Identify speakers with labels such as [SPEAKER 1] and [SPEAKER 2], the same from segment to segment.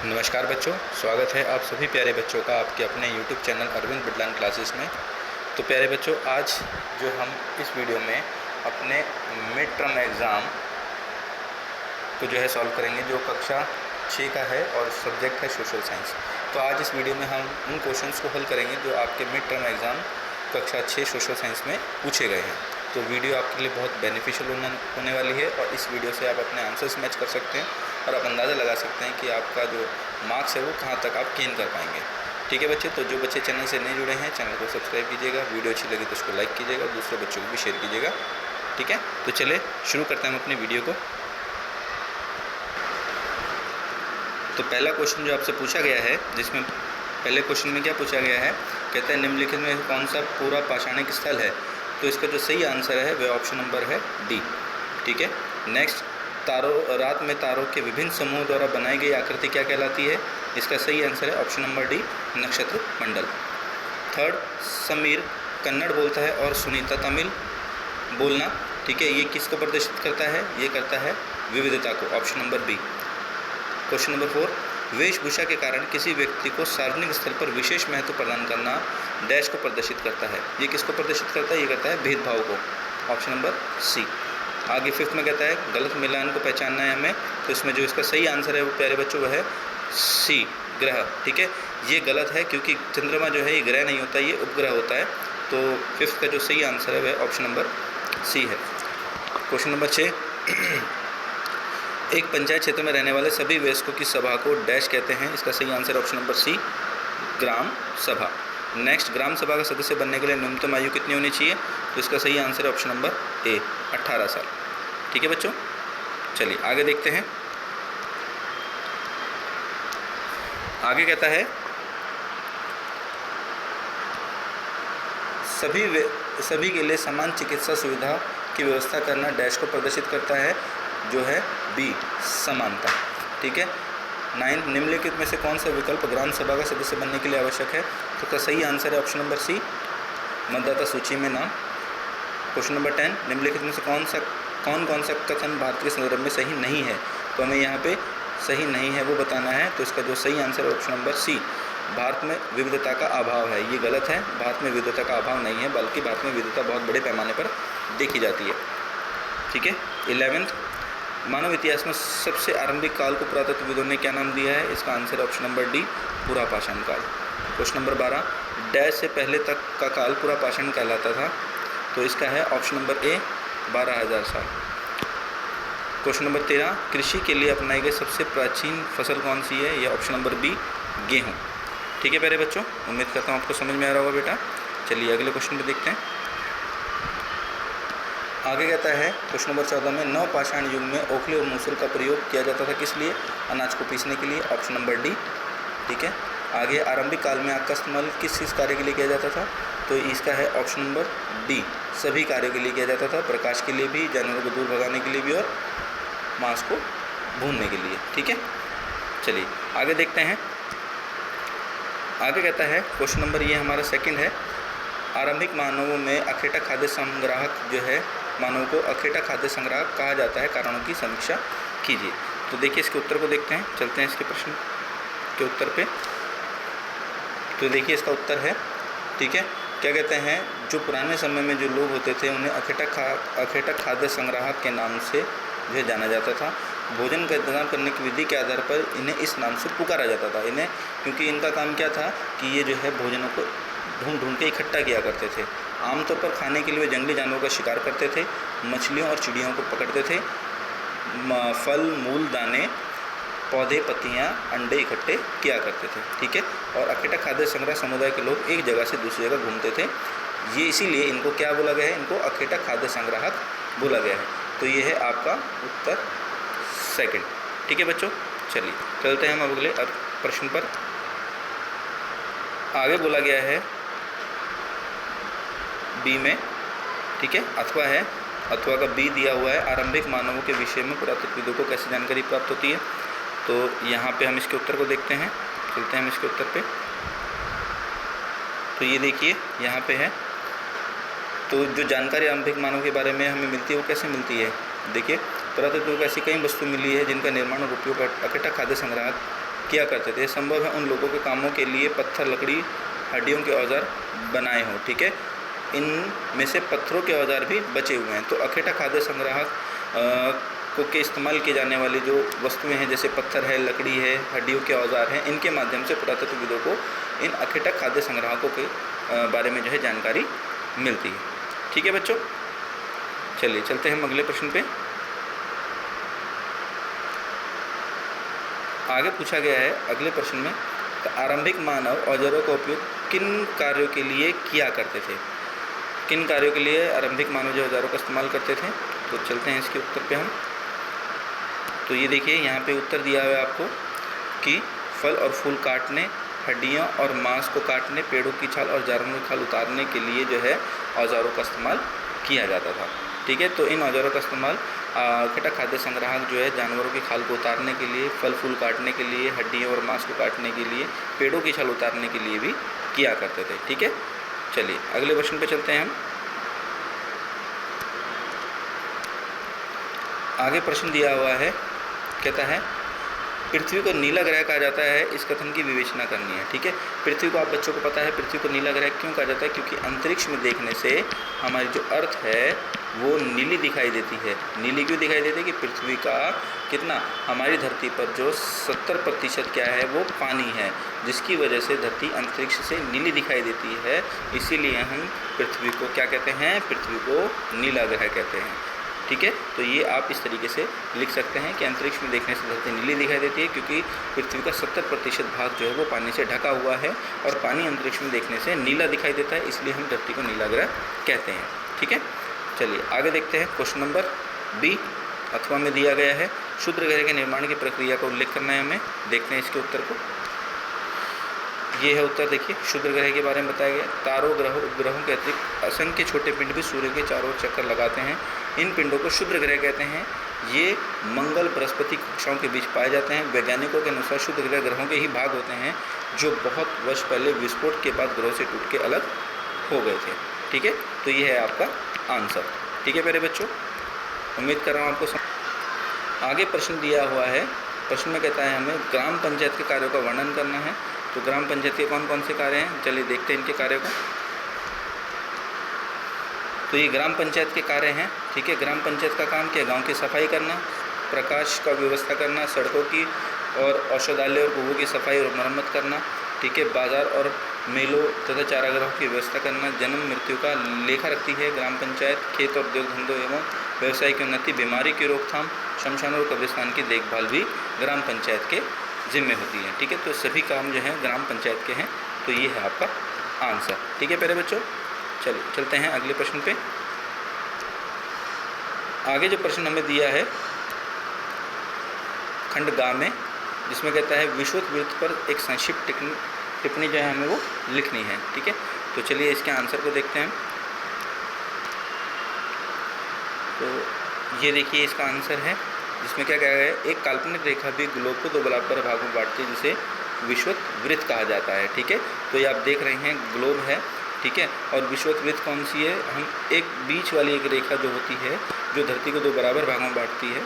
[SPEAKER 1] नमस्कार बच्चों, स्वागत है आप सभी प्यारे बच्चों का आपके अपने YouTube channel Arvind Bidlan classes में। तो प्यारे बच्चों, आज जो हम इस वीडियो में अपने मिड टर्म एग्ज़ाम को जो है सॉल्व करेंगे, जो कक्षा 6 का है और सब्जेक्ट है सोशल साइंस। तो आज इस वीडियो में हम उन क्वेश्चंस को हल करेंगे जो आपके मिड टर्म एग्ज़ाम कक्षा 6 सोशल साइंस में पूछे गए हैं। तो वीडियो आपके लिए बहुत बेनिफिशियल होने वाली है और इस वीडियो से आप अपने आंसर्स मैच कर सकते हैं और आप अंदाज़ा लगा सकते हैं कि आपका जो मार्क्स है वो कहाँ तक आप गेन कर पाएंगे। ठीक है बच्चे, तो जो बच्चे चैनल से नहीं जुड़े हैं चैनल को सब्सक्राइब कीजिएगा, वीडियो अच्छी लगी तो उसको लाइक कीजिएगा, दूसरे बच्चों को भी शेयर कीजिएगा। ठीक है, तो चलिए शुरू करते हैं हम अपनी वीडियो को। तो पहला क्वेश्चन जो आपसे पूछा गया है, जिसमें पहले क्वेश्चन में क्या पूछा गया है, कहता है निम्नलिखित में कौन सा पूरा पाषाणिक स्थल है। तो इसका जो सही आंसर है वह ऑप्शन नंबर है डी। ठीक है, नेक्स्ट, रात में तारों के विभिन्न समूहों द्वारा बनाई गई आकृति क्या कहलाती है। इसका सही आंसर है ऑप्शन नंबर डी, नक्षत्र मंडल। थर्ड, समीर कन्नड़ बोलता है और सुनीता तमिल बोलना। ठीक है, ये किसको प्रदर्शित करता है, ये करता है विविधता को, option number B. Question number 4, वेशभूषा के कारण किसी व्यक्ति को सार्वजनिक स्थल पर विशेष महत्व प्रदान करना डैश को प्रदर्शित करता है। ये किसको प्रदर्शित करता है, ये करता है भेदभाव को, ऑप्शन नंबर सी। आगे फिफ्थ में कहता है गलत मिलान को पहचानना है हमें। तो इसमें जो इसका सही आंसर है वो प्यारे बच्चों वह है सी, ग्रह। ठीक है, ये गलत है क्योंकि चंद्रमा जो है ये ग्रह नहीं होता, ये उपग्रह होता है। तो फिफ्थ का जो सही आंसर है वह ऑप्शन नंबर सी है। क्वेश्चन नंबर 6, एक पंचायत क्षेत्र में रहने वाले सभी वयस्कों की सभा को डैश कहते हैं। इसका सही आंसर ऑप्शन नंबर सी, ग्राम सभा। नेक्स्ट, ग्राम सभा का सदस्य बनने के लिए न्यूनतम आयु कितनी होनी चाहिए। तो इसका सही आंसर है ऑप्शन नंबर ए, 18 साल। ठीक है बच्चों, चलिए आगे देखते हैं। आगे कहता है सभी के लिए समान चिकित्सा सुविधा की व्यवस्था करना डैश को प्रदर्शित करता है, जो है बी, समानता। ठीक है, 9, निम्नलिखित में से कौन सा विकल्प ग्राम सभा का सदस्य बनने के लिए आवश्यक है। तो इसका सही आंसर है ऑप्शन नंबर सी, मतदाता सूची में नाम। क्वेश्चन नंबर 10, निम्नलिखित में से कौन सा कथन भारत के संदर्भ में सही नहीं है। तो हमें यहाँ पे सही नहीं है वो बताना है। तो इसका जो सही आंसर है ऑप्शन नंबर सी, भारत में विविधता का अभाव है। ये गलत है, भारत में विविधता का अभाव नहीं है, बल्कि भारत में विविधता बहुत बड़े पैमाने पर देखी जाती है। ठीक है, 11th, मानव इतिहास में सबसे आरंभिक काल को पुरातत्वविदों ने क्या नाम दिया है। इसका आंसर है ऑप्शन नंबर डी, पूरा पाषाण काल। क्वेश्चन नंबर 12, डैश से पहले तक का काल पूरा पाषाण कहलाता था। तो इसका है ऑप्शन नंबर ए, 12,000 साल। क्वेश्चन नंबर 13, कृषि के लिए अपनाई गई सबसे प्राचीन फसल कौन सी है। यह ऑप्शन नंबर बी, गेहूँ। ठीक है प्यारे बच्चों, उम्मीद करता हूँ आपको समझ में आ रहा होगा बेटा। चलिए अगले क्वेश्चन पर देखते हैं। आगे कहता है क्वेश्चन नंबर 14 में नवपाषाण युग में ओखली और मूसल का प्रयोग किया जाता था किस लिए, अनाज को पीसने के लिए, ऑप्शन नंबर डी। ठीक है, आगे आरंभिक काल में आग का इस्तेमाल किस कार्य के लिए किया जाता था। तो इसका है ऑप्शन नंबर डी, सभी कार्यों के लिए किया जाता था, प्रकाश के लिए भी, जानवरों को दूर भगाने के लिए भी और मांस को भूनने के लिए। ठीक है, चलिए आगे देखते हैं। आगे कहता है क्वेश्चन नंबर, ये हमारा सेकंड है, आरंभिक मानवों में अखेटा खाद्य संग्राहक जो है, मानव को अखेटा खाद्य संग्राहक कहा जाता है, कारणों की समीक्षा कीजिए। तो देखिए इसके उत्तर को देखते हैं, चलते हैं इसके प्रश्न के उत्तर पे। तो देखिए इसका उत्तर है, ठीक है, क्या कहते हैं, जो पुराने समय में जो लोग होते थे उन्हें अखेटा खाद्य संग्राहक के नाम से जो है जाना जाता था। भोजन का इंतजाम करने की विधि के आधार पर इन्हें इस नाम से पुकारा जाता था। इन्हें क्योंकि इनका काम क्या था कि ये जो है भोजनों को ढूंढ के इकट्ठा किया करते थे। आमतौर पर खाने के लिए वे जंगली जानवरों का शिकार करते थे, मछलियों और चिड़ियों को पकड़ते थे, फल मूल दाने पौधे पत्तियां अंडे इकट्ठे किया करते थे। ठीक है, और अखेटा खाद्य संग्रह समुदाय के लोग एक जगह से दूसरी जगह घूमते थे। ये इसीलिए इनको क्या बोला गया है, इनको अखेटा खाद्य संग्राहक बोला गया है। तो ये है आपका उत्तर सेकंड। ठीक है बच्चों, चलिए चलते हैं हम अगले प्रश्न पर। आगे बोला गया है बी में, ठीक है, अथवा है, अथवा का बी दिया हुआ है, आरंभिक मानवों के विषय में पुरातत्वविदों को कैसे जानकारी प्राप्त होती है। तो यहाँ पे हम इसके उत्तर को देखते हैं, चलते हैं हम इसके उत्तर पे। तो ये देखिए यहाँ पे है, तो जो जानकारी आरंभिक मानव के बारे में हमें मिलती है वो कैसे मिलती है। देखिए पुरातत्व को ऐसी कई वस्तु मिली है जिनका निर्माण और उपयोग अखेटा खाद्य संग्राहक किया करते थे। संभव है उन लोगों के कामों के लिए पत्थर, लकड़ी, हड्डियों के औजार बनाए हों। ठीक है, इनमें से पत्थरों के औजार भी बचे हुए हैं। तो अखेटा खाद्य संग्राहक को के इस्तेमाल किए जाने वाली जो वस्तुएं हैं, जैसे पत्थर है, लकड़ी है, हड्डियों के औजार हैं, इनके माध्यम से पुरातत्वविदों को इन अखेटा खाद्य संग्राहकों के बारे में जो है जानकारी मिलती है। ठीक है बच्चों, चलिए चलते हैं हम अगले प्रश्न पे। आगे पूछा गया है अगले प्रश्न में, आरंभिक मानव औजारों का उपयोग किन कार्यों के लिए किया करते थे? किन कार्यों के लिए आरंभिक मानव जो औजारों का इस्तेमाल करते थे? तो चलते हैं इसके उत्तर पे हम। तो ये देखिए यहाँ पे उत्तर दिया हुआ है आपको कि फल और फूल काटने, हड्डियाँ और मांस को काटने, पेड़ों की छाल और जानवरों की खाल उतारने के लिए जो है औजारों का इस्तेमाल किया जाता था। ठीक है, तो इन औजारों का इस्तेमाल अखेटा खाद्य संग्राहक जो है जानवरों की खाल को उतारने के लिए, फल फूल काटने के लिए, हड्डियों और मांस को काटने के लिए, पेड़ों की छाल उतारने के लिए भी किया करते थे। ठीक है, चलिए अगले प्रश्न पे चलते हैं हम। आगे प्रश्न दिया हुआ है, कहता है पृथ्वी को नीला ग्रह कहा जाता है, इस कथन की विवेचना करनी है। ठीक है, पृथ्वी को आप बच्चों को पता है पृथ्वी को नीला ग्रह क्यों कहा जाता है? क्योंकि अंतरिक्ष में देखने से हमारी जो अर्थ है वो नीली दिखाई देती है। नीली क्यों दिखाई देती है? कि पृथ्वी का कितना, हमारी धरती पर जो 70% क्या है वो पानी है, जिसकी वजह से धरती अंतरिक्ष से नीली दिखाई देती है। इसीलिए हम पृथ्वी को क्या कहते हैं? पृथ्वी को नीला ग्रह कहते हैं। ठीक है, तो ये आप इस तरीके से लिख सकते हैं कि अंतरिक्ष में देखने से धरती नीली दिखाई देती है, क्योंकि पृथ्वी का 70% भाग जो है वो पानी से ढका हुआ है, और पानी अंतरिक्ष में देखने से नीला दिखाई देता है, इसलिए हम धरती को नीला ग्रह कहते हैं। ठीक है, चलिए आगे देखते हैं। क्वेश्चन नंबर बी अथवा में दिया गया है, क्षुद्र ग्रह के निर्माण की प्रक्रिया का उल्लेख करना है हमें। देखते हैं इसके उत्तर को। ये है उत्तर, देखिए क्षुद्र ग्रह के बारे में बताया गया। तारों, ग्रहों के अतिरिक्त असंख्य छोटे पिंड भी सूर्य के चारों ओर चक्कर लगाते हैं। इन पिंडों को क्षुद्र ग्रह कहते हैं। ये मंगल, बृहस्पति कक्षाओं के बीच पाए जाते हैं। वैज्ञानिकों के अनुसार क्षुद्र ग्रह ग्रहों के ही भाग होते हैं जो बहुत वर्ष पहले विस्फोट के बाद ग्रहों से टूट के अलग हो गए थे। ठीक है, तो ये है आपका आंसर। ठीक है प्यारे बच्चों, उम्मीद कर रहा हूँ आपको आगे प्रश्न दिया हुआ है। प्रश्न में कहता है हमें ग्राम पंचायत के कार्यों का वर्णन करना है। तो ग्राम पंचायत के कौन कौन से कार्य हैं, चलिए देखते हैं इनके कार्यों को। तो ये ग्राम पंचायत के कार्य हैं। ठीक है, ग्राम पंचायत का काम क्या है? गांव की सफाई करना, प्रकाश का व्यवस्था करना, सड़कों की और औषधालय और कुओं की सफाई और मरम्मत करना। ठीक है, बाजार और मेलों तथा चारागाहों की व्यवस्था करना। जन्म मृत्यु का लेखा रखती है ग्राम पंचायत। खेत और उद्योग धंधों एवं व्यवसाय की उन्नति, बीमारी की रोकथाम, शमशान और कब्रिस्तान की देखभाल भी ग्राम पंचायत के जिम्मे होती है। ठीक है, तो सभी काम जो हैं ग्राम पंचायत के हैं। तो ये है आपका आंसर। ठीक है प्यारे बच्चों, चलिए चलते हैं अगले प्रश्न पे। आगे जो प्रश्न हमें दिया है खंड गा में, जिसमें कहता है विषुवत पर एक संक्षिप्त टिप्पणी जो है हमें वो लिखनी है। ठीक है, तो चलिए इसके आंसर को देखते हैं। तो ये देखिए इसका आंसर है, जिसमें क्या कहा गया है, एक काल्पनिक रेखा भी ग्लोब को 2 बराबर भागों में बांटती है, जिसे विषुवत वृत्त कहा जाता है। ठीक है, तो ये आप देख रहे हैं ग्लोब है। ठीक है, और विषुवत वृत्त कौन सी है? हम एक बीच वाली एक रेखा जो होती है जो धरती को 2 बराबर भागों में बांटती है।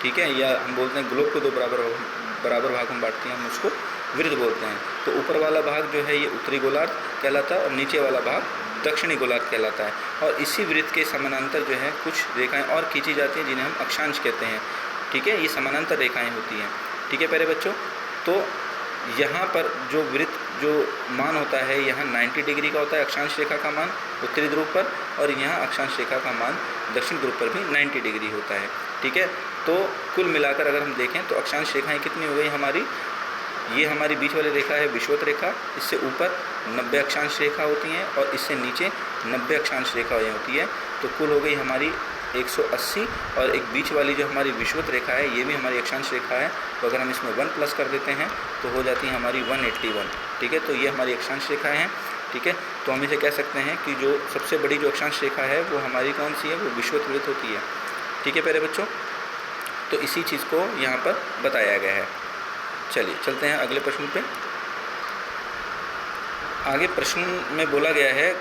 [SPEAKER 1] ठीक है, या हम बोलते हैं ग्लोब को 2 बराबर भागों में बांटती है, हम उसको वृत्त बोलते हैं। तो ऊपर वाला भाग जो है ये उत्तरी गोलार्ध कहलाता है और नीचे वाला भाग दक्षिणी गोलार्ध कहलाता है। और इसी वृत्त के समानांतर जो है कुछ रेखाएं और खींची जाती हैं, जिन्हें हम अक्षांश कहते हैं। ठीक है, ये समानांतर रेखाएं होती हैं। ठीक है प्यारे बच्चों, तो यहाँ पर जो वृत्त जो मान होता है यहाँ 90 डिग्री का होता है अक्षांश रेखा का मान उत्तरी ध्रुव पर, और यहाँ अक्षांश रेखा का मान दक्षिण ध्रुव पर भी 90 डिग्री होता है। ठीक है, तो कुल मिलाकर अगर हम देखें तो अक्षांश रेखाएं कितनी हो गई हमारी? ये हमारी बीच वाली रेखा है विषुवत रेखा, इससे ऊपर 90 अक्षांश रेखा होती हैं और इससे नीचे 90 अक्षांश रेखा होती है। तो कुल हो गई हमारी 180, और एक बीच वाली जो हमारी विषुवत रेखा है ये भी हमारी अक्षांश रेखा है। तो अगर हम इसमें 1 प्लस कर देते हैं तो हो जाती है हमारी 181। ठीक है, तो ये हमारी अक्षांश रेखाएँ हैं। ठीक है, तो हम इसे कह सकते हैं कि जो सबसे बड़ी जो अक्षांश रेखा है वो हमारी कौन सी है? वो विषुवत वृत्त होती है। ठीक है प्यारे बच्चों, तो इसी चीज़ को यहाँ पर बताया गया है। चलिए चलते हैं अगले प्रश्न पे। आगे प्रश्न में बोला गया है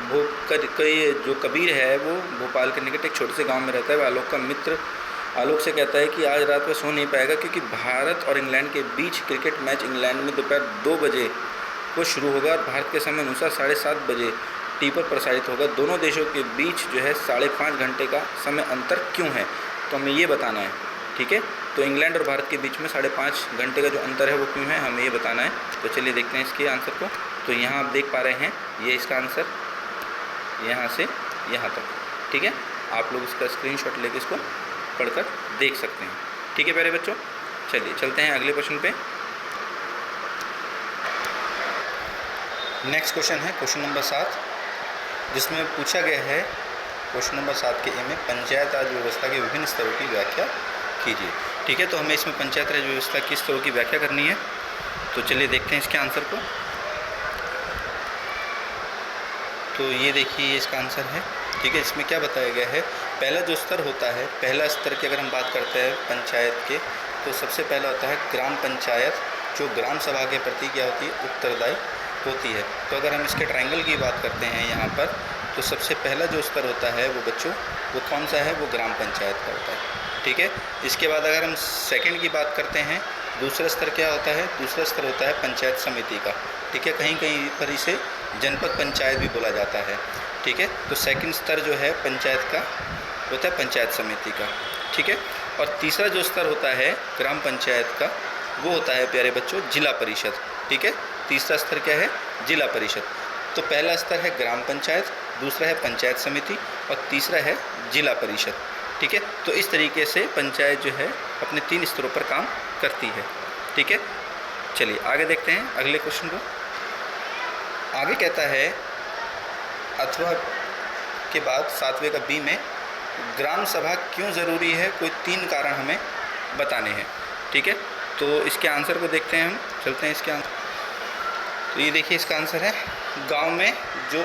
[SPEAKER 1] जो कबीर है वो भोपाल के निकट एक छोटे से गांव में रहता है। वह आलोक का मित्र आलोक से कहता है कि आज रात में सो नहीं पाएगा क्योंकि भारत और इंग्लैंड के बीच क्रिकेट मैच इंग्लैंड में दोपहर 2 बजे को शुरू होगा और भारत के समय अनुसार 7:30 बजे टी पर प्रसारित होगा। दोनों देशों के बीच जो है 5.5 घंटे का समय अंतर क्यों है, तो हमें ये बताना है। ठीक है, तो इंग्लैंड और भारत के बीच में 5.5 घंटे का जो अंतर है वो क्यों है, हमें ये बताना है। तो चलिए देखते हैं इसके आंसर को। तो यहाँ आप देख पा रहे हैं ये इसका आंसर यहाँ से यहाँ तक। ठीक है, आप लोग इसका स्क्रीनशॉट लेके इसको पढ़कर देख सकते हैं। ठीक है प्यारे बच्चों, चलिए चलते हैं अगले प्रश्न पे। नेक्स्ट क्वेश्चन है क्वेश्चन नंबर 7, जिसमें पूछा गया है क्वेश्चन नंबर 7 के ए में पंचायत राज व्यवस्था के विभिन्न स्तरों की व्याख्या कीजिए। ठीक है, तो हमें इसमें पंचायत राज व्यवस्था की स्तरों की व्याख्या करनी है। तो चलिए देखते हैं इसके आंसर को। तो ये देखिए ये इसका आंसर है। ठीक है, इसमें क्या बताया गया है, पहला जो स्तर होता है, पहला स्तर की अगर हम बात करते हैं पंचायत के, तो सबसे पहला होता है ग्राम पंचायत, जो ग्राम सभा के प्रति क्या होती है, उत्तरदायी होती है। तो अगर हम इसके ट्रायंगल की बात करते हैं यहाँ पर, तो सबसे पहला जो स्तर होता है वो बच्चों वो कौन सा है, वो ग्राम पंचायत का होता है। ठीक है, इसके बाद अगर हम सेकंड की बात करते हैं, दूसरा स्तर क्या होता है, दूसरा स्तर होता है पंचायत समिति का। ठीक है, कहीं कहीं पर इसे जनपद पंचायत भी बोला जाता है। ठीक है, तो सेकंड स्तर जो है पंचायत का होता है पंचायत समिति का। ठीक है, और तीसरा जो स्तर होता है ग्राम पंचायत का वो होता है प्यारे बच्चों जिला परिषद। ठीक है, तीसरा स्तर क्या है, जिला परिषद। तो पहला स्तर है ग्राम पंचायत, दूसरा है पंचायत समिति और तीसरा है जिला परिषद। ठीक है, तो इस तरीके से पंचायत जो है अपने 3 स्तरों पर काम करती है। ठीक है, चलिए आगे देखते हैं अगले क्वेश्चन को। आगे कहता है अथवा के बाद 7वें का बी में ग्राम सभा क्यों ज़रूरी है, कोई 3 कारण हमें बताने हैं। ठीक है, तो इसके आंसर को देखते हैं हम, चलते हैं इसके आंसर। तो ये देखिए इसका आंसर है, गांव में जो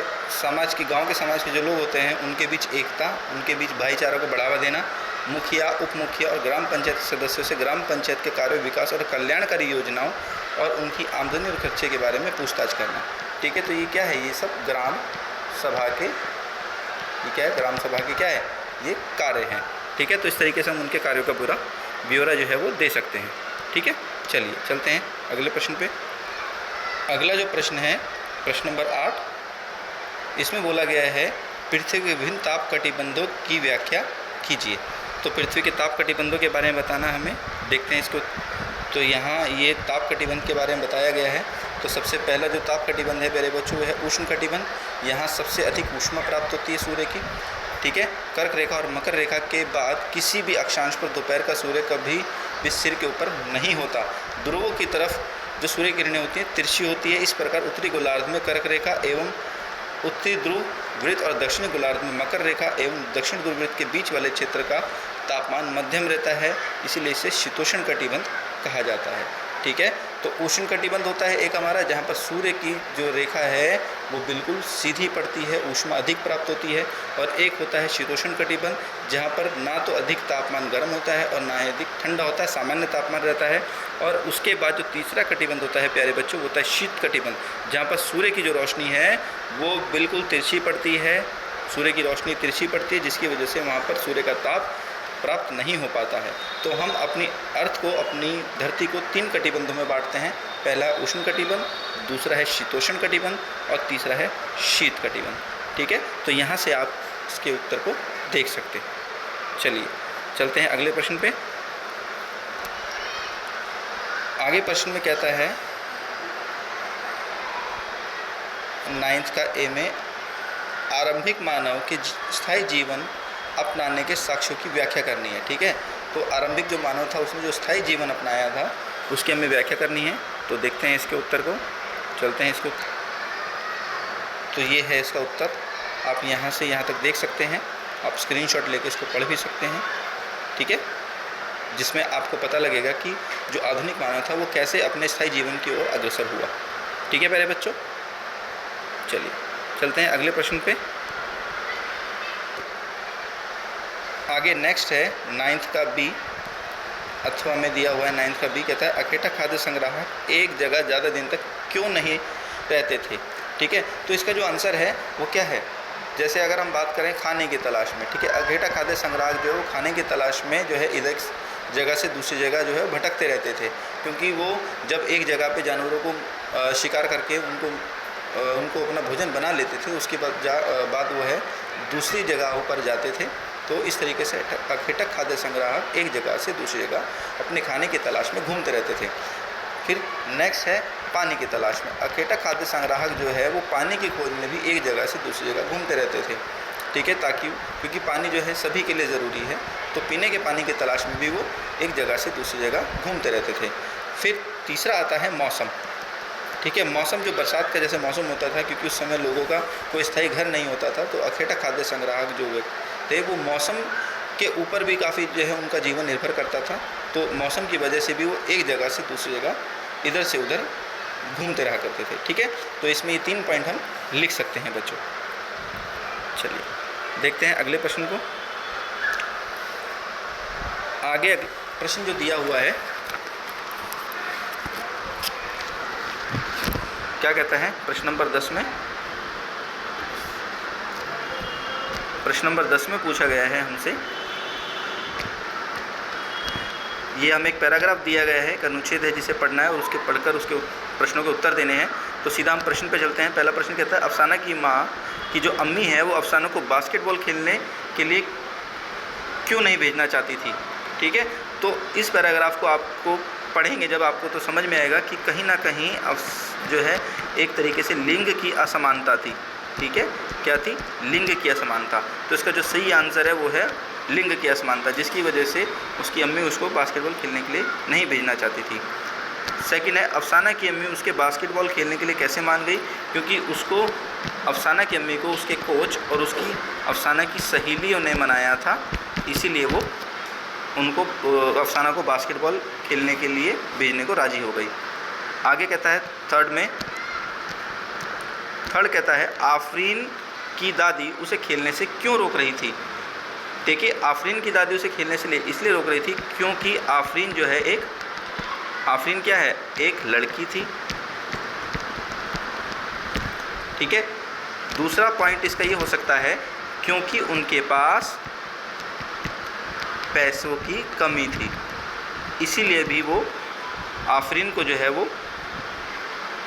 [SPEAKER 1] गांव के समाज के जो लोग होते हैं उनके बीच एकता, उनके बीच भाईचारा को बढ़ावा देना, मुखिया, उप मुखिया और ग्राम पंचायत सदस्यों से ग्राम पंचायत के कार्य, विकास और कल्याणकारी योजनाओं और उनकी आमदनी और खर्चे के बारे में पूछताछ करना। ठीक है, तो ये क्या है, ये सब ग्राम सभा के, ये क्या है, ग्राम सभा के क्या है, ये कार्य हैं। ठीक है, तो इस तरीके से हम उनके कार्यों का पूरा ब्यौरा जो है वो दे सकते हैं। ठीक है, चलिए चलते हैं अगले प्रश्न पे। अगला जो प्रश्न है प्रश्न नंबर 8, इसमें बोला गया है पृथ्वी के विभिन्न ताप कटिबंधों की व्याख्या कीजिए। तो पृथ्वी के ताप कटिबंधों के बारे में बताना हमें, देखते हैं इसको। तो यहाँ ये ताप कटिबंध के बारे में बताया गया है। तो सबसे पहला जो ताप कटिबंध है प्यारे बच्चों वो है उष्ण कटिबंध। यहाँ सबसे अधिक ऊष्मा प्राप्त होती है सूर्य की। ठीक है, कर्क रेखा और मकर रेखा के बाद किसी भी अक्षांश पर दोपहर का सूर्य कभी भी सिर के ऊपर नहीं होता। ध्रुवों की तरफ जो सूर्य किरणें होती हैं तिरछी होती है। इस प्रकार उत्तरी गोलार्ध में कर्क रेखा एवं उत्तरी ध्रुव वृत्त और दक्षिणी गोलार्ध में मकर रेखा एवं दक्षिण ध्रुव वृत्त के बीच वाले क्षेत्र का तापमान मध्यम रहता है, इसीलिए इसे शीतोष्ण कटिबंध कहा जाता है। ठीक है, तो उष्ण कटिबंध होता है एक हमारा, जहाँ पर सूर्य की जो रेखा है वो बिल्कुल सीधी पड़ती है, ऊष्मा अधिक प्राप्त होती है। और एक होता है शीतोष्ण कटिबंध, जहाँ पर ना तो अधिक तापमान गर्म होता है और ना ही अधिक ठंडा होता है, सामान्य तापमान रहता है। और उसके बाद जो तीसरा कटिबंध होता है प्यारे बच्चों वो होता है शीत कटिबंध, जहाँ पर सूर्य की जो रोशनी है वो बिल्कुल तिरछी पड़ती है, सूर्य की रोशनी तिरछी पड़ती है, जिसकी वजह से वहाँ पर सूर्य का ताप प्राप्त नहीं हो पाता है। तो हम अपनी अर्थ को, अपनी धरती को 3 कटिबंधों में बांटते हैं। पहला उष्ण कटिबंध, दूसरा है शीतोष्ण कटिबंध और तीसरा है शीत कटिबंध। ठीक है, तो यहाँ से आप इसके उत्तर को देख सकते हैं। चलिए चलते हैं अगले प्रश्न पे। आगे प्रश्न में कहता है 9th का ए में आरंभिक मानव के स्थायी जीवन अपनाने के साक्ष्यों की व्याख्या करनी है। ठीक है, तो आरंभिक जो मानव था उसने जो स्थायी जीवन अपनाया था उसकी हमें व्याख्या करनी है। तो देखते हैं इसके उत्तर को, चलते हैं इसको। तो ये है इसका उत्तर, आप यहाँ से यहाँ तक देख सकते हैं, आप स्क्रीनशॉट लेके इसको पढ़ भी सकते हैं। ठीक है, जिसमें आपको पता लगेगा कि जो आधुनिक मानव था वो कैसे अपने स्थायी जीवन की ओर अग्रसर हुआ। ठीक है प्यारे बच्चों, चलिए चलते हैं अगले प्रश्न पे। आगे नेक्स्ट है 9th का बी, अथवा में दिया हुआ है 9th का बी, कहता है अकेटा खाद्य संग्राहक एक जगह ज़्यादा दिन तक क्यों नहीं रहते थे। ठीक है, तो इसका जो आंसर है वो क्या है, जैसे अगर हम बात करें खाने की तलाश में, ठीक है, अघेटा खाद्य संग्राहक जो है वो खाने की तलाश में जो है इधर जगह से दूसरी जगह जो है भटकते रहते थे, क्योंकि वो जब एक जगह पे जानवरों को शिकार करके उनको अपना भोजन बना लेते थे, उसके बाद वो है दूसरी जगहों पर जाते थे। तो इस तरीके से अघेटक खाद्य संग्राहक एक जगह से दूसरी जगह अपने खाने की तलाश में घूमते रहते थे। फिर नेक्स्ट है पानी की तलाश में। अघेटक खाद्य संग्राहक जो है वो पानी की खोज में भी एक जगह से दूसरी जगह घूमते रहते थे, ठीक है, ताकि क्योंकि पानी जो है सभी के लिए ज़रूरी है, तो पीने के पानी की तलाश में भी वो एक जगह से दूसरी जगह घूमते रहते थे। फिर तीसरा आता है मौसम, ठीक है। मौसम जो बरसात का जैसे मौसम होता था, क्योंकि उस समय लोगों का कोई स्थायी घर नहीं होता था, तो अघेटक खाद्य संग्राहक जो थे वो मौसम के ऊपर भी काफ़ी जो है उनका जीवन निर्भर करता था। तो मौसम की वजह से भी वो एक जगह से दूसरी जगह इधर से उधर घूमते रहा करते थे, ठीक है। तो इसमें ये 3 पॉइंट हम लिख सकते हैं बच्चों। चलिए देखते हैं अगले प्रश्न को। आगे प्रश्न जो दिया हुआ है क्या कहता है प्रश्न नंबर 10 में। प्रश्न नंबर 10 में पूछा गया है हमसे, ये हमें एक पैराग्राफ दिया गया है, एक अनुच्छेद है जिसे पढ़ना है और उसके पढ़कर उसके प्रश्नों के उत्तर देने हैं। तो सीधा हम प्रश्न पे चलते हैं। पहला प्रश्न कहता है अफसाना की माँ की जो अम्मी है वो अफसाना को बास्केटबॉल खेलने के लिए क्यों नहीं भेजना चाहती थी, ठीक है। तो इस पैराग्राफ को आपको पढ़ेंगे जब आपको तो समझ में आएगा कि कहीं ना कहीं जो है एक तरीके से लिंग की असमानता थी, ठीक है। क्या थी? लिंग की असमानता। तो इसका जो सही आंसर है वो है लिंग की असमानता, जिसकी वजह से उसकी अम्मी उसको बास्केटबॉल खेलने के लिए नहीं भेजना चाहती थी। सेकंड है अफसाना की अम्मी उसके बास्केटबॉल खेलने के लिए कैसे मान गई, क्योंकि उसको अफसाना की अम्मी को उसके कोच और उसकी अफसाना की सहेलियों ने मनाया था, इसीलिए वो उनको अफसाना को बास्केटबॉल खेलने के लिए भेजने को राज़ी हो गई। आगे कहता है थर्ड कहता है आफरीन की दादी उसे खेलने से क्यों रोक रही थी। देखिए, आफरीन की दादी उसे खेलने से इसलिए रोक रही थी क्योंकि आफरीन जो है आफरीन क्या है? एक लड़की थी, ठीक है। दूसरा पॉइंट इसका ये हो सकता है क्योंकि उनके पास पैसों की कमी थी, इसीलिए भी वो आफरीन को जो है वो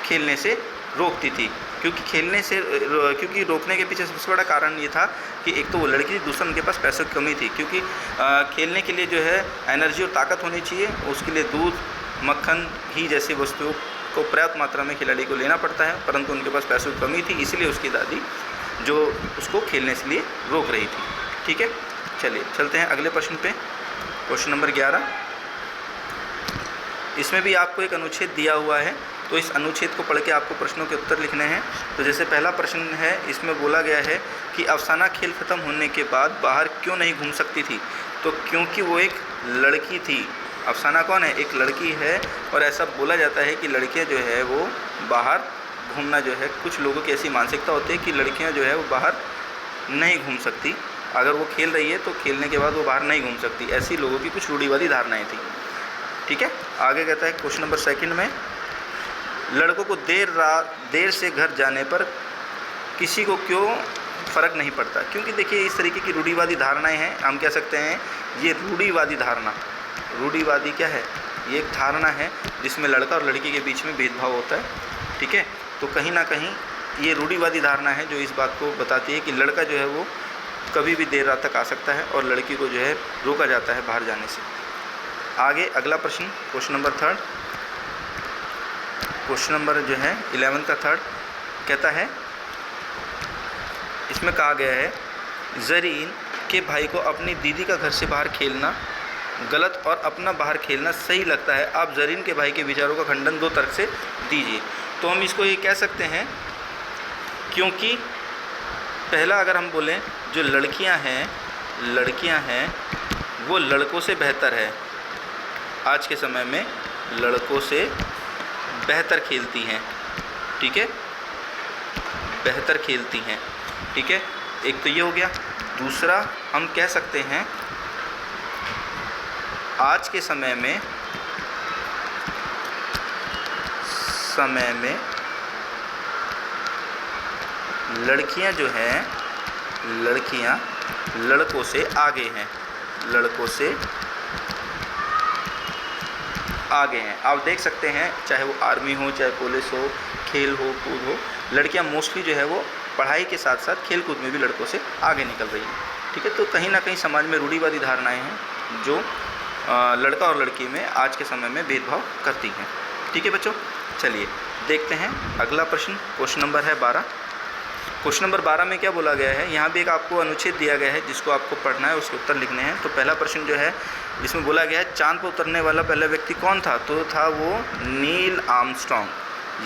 [SPEAKER 1] खेलने से रोकती थी। क्योंकि रोकने के पीछे सबसे बड़ा कारण ये था कि एक तो वो लड़की थी, दूसरा उनके पास पैसों की कमी थी, क्योंकि खेलने के लिए जो है एनर्जी और ताकत होनी चाहिए, उसके लिए दूध, मक्खन, घी जैसी वस्तुओं को पर्याप्त मात्रा में खिलाड़ी को लेना पड़ता है, परंतु उनके पास पैसों की कमी थी, इसलिए उसकी दादी जो उसको खेलने के लिए रोक रही थी, ठीक है। चलिए चलते हैं अगले प्रश्न पे, क्वेश्चन नंबर 11। इसमें भी आपको एक अनुच्छेद दिया हुआ है, तो इस अनुच्छेद को पढ़ के आपको प्रश्नों के उत्तर लिखने हैं। तो जैसे पहला प्रश्न है, इसमें बोला गया है कि अफसाना खेल ख़त्म होने के बाद बाहर क्यों नहीं घूम सकती थी। तो क्योंकि वो एक लड़की थी। अफसाना कौन है? एक लड़की है, और ऐसा बोला जाता है कि लड़कियां जो है वो बाहर घूमना जो है, कुछ लोगों की ऐसी मानसिकता होती है कि लड़कियां जो है वो बाहर नहीं घूम सकती, अगर वो खेल रही है तो खेलने के बाद वो बाहर नहीं घूम सकती, ऐसी लोगों की कुछ रूढ़िवादी धारणाएँ थी, ठीक है। आगे कहता है क्वेश्चन नंबर 2 में, लड़कों को देर से घर जाने पर किसी को क्यों फ़र्क नहीं पड़ता। क्योंकि देखिए, इस तरीके की रूढ़िवादी धारणाएं हैं, हम कह सकते हैं ये रूढ़िवादी धारणा। रूढ़िवादी क्या है? ये एक धारणा है जिसमें लड़का और लड़की के बीच में भेदभाव होता है, ठीक है। तो कहीं ना कहीं ये रूढ़िवादी धारणा है जो इस बात को बताती है कि लड़का जो है वो कभी भी देर रात तक आ सकता है और लड़की को जो है रोका जाता है बाहर जाने से। आगे अगला प्रश्न, क्वेश्चन नंबर 3, क्वेश्चन नंबर जो है 11 का 3 कहता है, इसमें कहा गया है ज़रीन के भाई को अपनी दीदी का घर से बाहर खेलना गलत और अपना बाहर खेलना सही लगता है। आप ज़रीन के भाई के विचारों का खंडन 2 तर्क से दीजिए। तो हम इसको ये कह सकते हैं, क्योंकि पहला अगर हम बोलें, जो लड़कियां हैं वो लड़कों से बेहतर है, आज के समय में लड़कों से बेहतर खेलती हैं, ठीक है, बेहतर खेलती हैं, ठीक है। एक तो ये हो गया। दूसरा हम कह सकते हैं आज के समय में लड़कियां जो हैं लड़कियां लड़कों से आगे हैं, लड़कों से आगे हैं। आप देख सकते हैं चाहे वो आर्मी हो, चाहे पुलिस हो, खेल हो, कूद हो, लड़कियां मोस्टली जो है वो पढ़ाई के साथ साथ खेल कूद में भी लड़कों से आगे निकल रही हैं। ठीक है, तो कहीं ना कहीं समाज में रूढ़िवादी धारणाएं हैं जो लड़का और लड़की में आज के समय में भेदभाव करती हैं। ठीक है बच्चों, चलिए देखते हैं अगला प्रश्न। क्वेश्चन नंबर है 12। क्वेश्चन नंबर 12 में क्या बोला गया है, यहाँ भी एक आपको अनुच्छेद दिया गया है जिसको आपको पढ़ना है, उसके उत्तर लिखने हैं। तो पहला प्रश्न जो है जिसमें बोला गया है चांद पर उतरने वाला पहला व्यक्ति कौन था, तो था वो नील आर्मस्ट्रॉन्ग।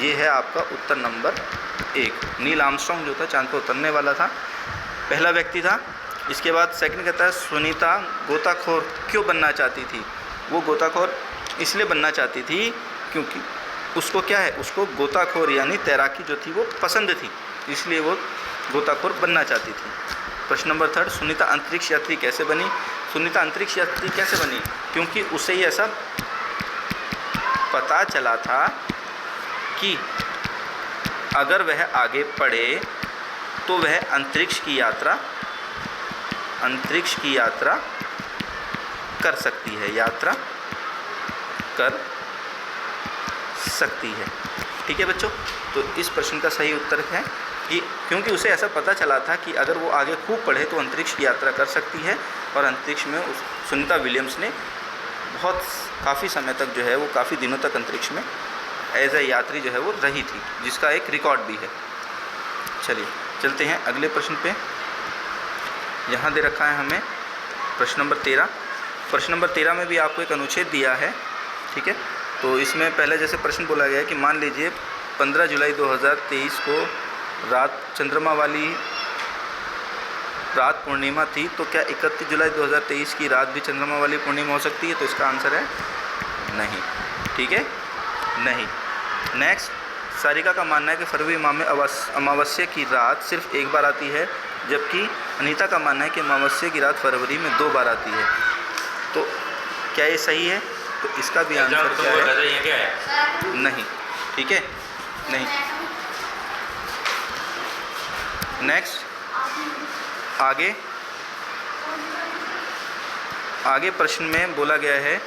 [SPEAKER 1] ये है आपका उत्तर नंबर 1। नील आर्मस्ट्रॉन्ग जो था चांद पर उतरने वाला था, पहला व्यक्ति था। इसके बाद सेकंड कहता है सुनीता गोताखोर क्यों बनना चाहती थी। वो गोताखोर इसलिए बनना चाहती थी क्योंकि उसको क्या है, उसको गोताखोर यानी तैराकी जो थी वो पसंद थी, इसलिए वो गोताखोर बनना चाहती थी। प्रश्न नंबर 3, सुनीता अंतरिक्ष यात्री कैसे बनी। सुनीता अंतरिक्ष यात्री कैसे बनी, क्योंकि उसे ये ऐसा पता चला था कि अगर वह आगे पढ़े तो वह अंतरिक्ष की यात्रा कर सकती है, यात्रा कर सकती है। ठीक है बच्चों, तो इस प्रश्न का सही उत्तर है कि क्योंकि उसे ऐसा पता चला था कि अगर वो आगे खूब पढ़े तो अंतरिक्ष की यात्रा कर सकती है। और अंतरिक्ष में सुनीता विलियम्स ने काफ़ी समय तक जो है वो काफ़ी दिनों तक अंतरिक्ष में एज ए यात्री जो है वो रही थी, जिसका एक रिकॉर्ड भी है। चलिए चलते हैं अगले प्रश्न पे। यहाँ दे रखा है हमें प्रश्न नंबर 13। प्रश्न नंबर 13 में भी आपको एक अनुच्छेद दिया है। ठीक है, तो इसमें पहले जैसे प्रश्न बोला गया है कि मान लीजिए 15 जुलाई 2023 को रात चंद्रमा वाली रात पूर्णिमा थी, तो क्या 31 जुलाई 2023 की रात भी चंद्रमा वाली पूर्णिमा हो सकती है, तो इसका आंसर है नहीं। ठीक है, नहीं। नेक्स्ट, सारिका का मानना है कि फरवरी माह में अमावस्या की रात सिर्फ एक बार आती है, जबकि अनीता का मानना है कि अमावस्या की रात फरवरी में 2 बार आती है। तो क्या ये सही है, तो इसका भी आंसर क्या है, नहीं। ठीक है, नहीं। नेक्स्ट, आगे प्रश्न में बोला गया है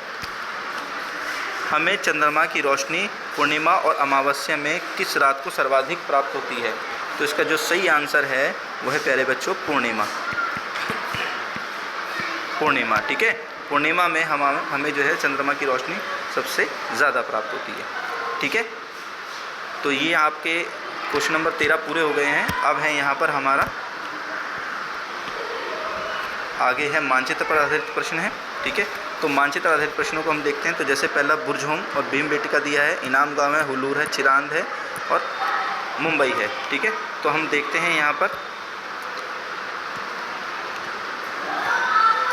[SPEAKER 1] हमें चंद्रमा की रोशनी पूर्णिमा और अमावस्या में किस रात को सर्वाधिक प्राप्त होती है, तो इसका जो सही आंसर है वो है प्यारे बच्चों पूर्णिमा। ठीक है, पूर्णिमा में हमें जो है चंद्रमा की रोशनी सबसे ज़्यादा प्राप्त होती है। ठीक है, तो ये आपके क्वेश्चन नंबर 13 पूरे हो गए हैं। अब है यहाँ पर हमारा आगे है मानचित्र पर आधारित प्रश्न है। ठीक है, तो मानचित्र आधारित प्रश्नों को हम देखते हैं। तो जैसे पहला बुर्जहोम और भीमबेटका दिया है, इनाम गांव है, हुलूर है, चिरांद है और मुंबई है। ठीक है, तो हम देखते हैं यहाँ पर।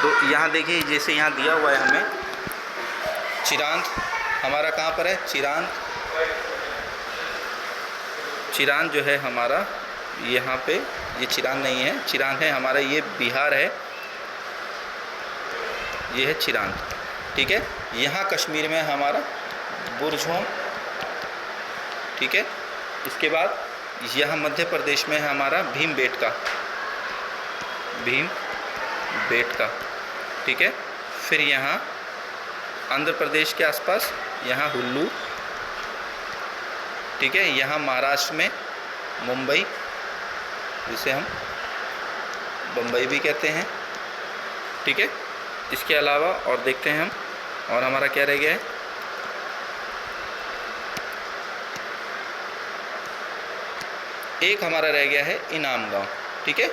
[SPEAKER 1] तो यहाँ देखिए जैसे यहाँ दिया हुआ है हमें चिरांद हमारा कहाँ पर है, चिरांद जो है हमारा यहाँ पे, ये चिरांद नहीं है, चिरांद है हमारा, ये बिहार है, ये है चिरांद। ठीक है, यहाँ कश्मीर में हमारा बुर्जहोम। ठीक है, इसके बाद यहाँ मध्य प्रदेश में है हमारा भीमबेटका। ठीक है, फिर यहाँ आंध्र प्रदेश के आसपास यहाँ हुल्लू। ठीक है, यहाँ महाराष्ट्र में मुंबई, जिसे हम बम्बई भी कहते हैं। ठीक है, इसके अलावा और देखते हैं हम, और हमारा क्या रह गया है, एक हमारा रह गया है इनाम गांव। ठीक है,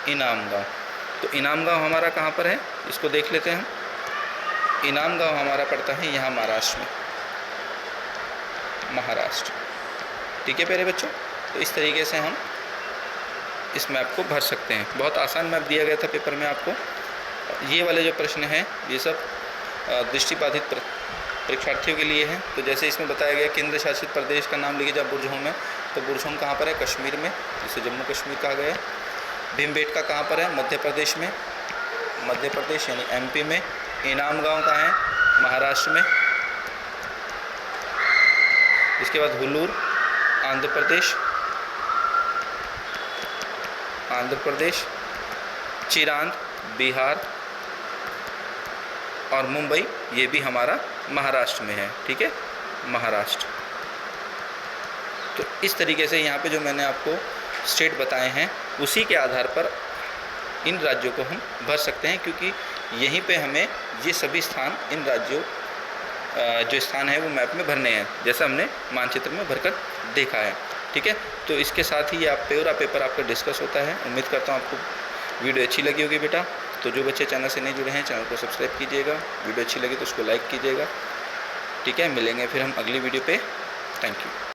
[SPEAKER 1] इनाम गांव। तो इनाम गांव हमारा कहाँ पर है, इसको देख लेते हैं हम। इनाम गांव हमारा पड़ता है यहाँ महाराष्ट्र में, ठीक है प्यारे बच्चों। तो इस तरीके से हम इस मैप को भर सकते हैं। बहुत आसान मैप दिया गया था पेपर में आपको। ये वाले जो प्रश्न हैं ये सब दृष्टिबाधित परीक्षार्थियों के लिए हैं। तो जैसे इसमें बताया गया केंद्र शासित प्रदेश का नाम लिखिए जब बुर्जहोम है, तो बुर्जहोम कहाँ पर है, कश्मीर में, जिसे जम्मू कश्मीर कहा गया है। भीमबेटका कहाँ पर है, मध्य प्रदेश में, मध्य प्रदेश यानी एमपी में। इनाम गांव कहाँ है, महाराष्ट्र में। इसके बाद हुल्लूर आंध्र प्रदेश, चिरांद बिहार और मुंबई ये भी हमारा महाराष्ट्र में है, ठीक है, महाराष्ट्र। तो इस तरीके से यहाँ पे जो मैंने आपको स्टेट बताए हैं उसी के आधार पर इन राज्यों को हम भर सकते हैं, क्योंकि यहीं पे हमें ये सभी स्थान इन राज्यों जो स्थान है वो मैप में भरने हैं, जैसा हमने मानचित्र में भरकर देखा है, ठीक है। तो इसके साथ ही ये पूरा पेपर आपका डिस्कस होता है। उम्मीद करता हूँ आपको वीडियो अच्छी लगी होगी बेटा। तो जो बच्चे चैनल से नहीं जुड़े हैं चैनल को सब्सक्राइब कीजिएगा, वीडियो अच्छी लगी तो उसको लाइक कीजिएगा, ठीक है। मिलेंगे फिर हम अगली वीडियो पे। Thank you.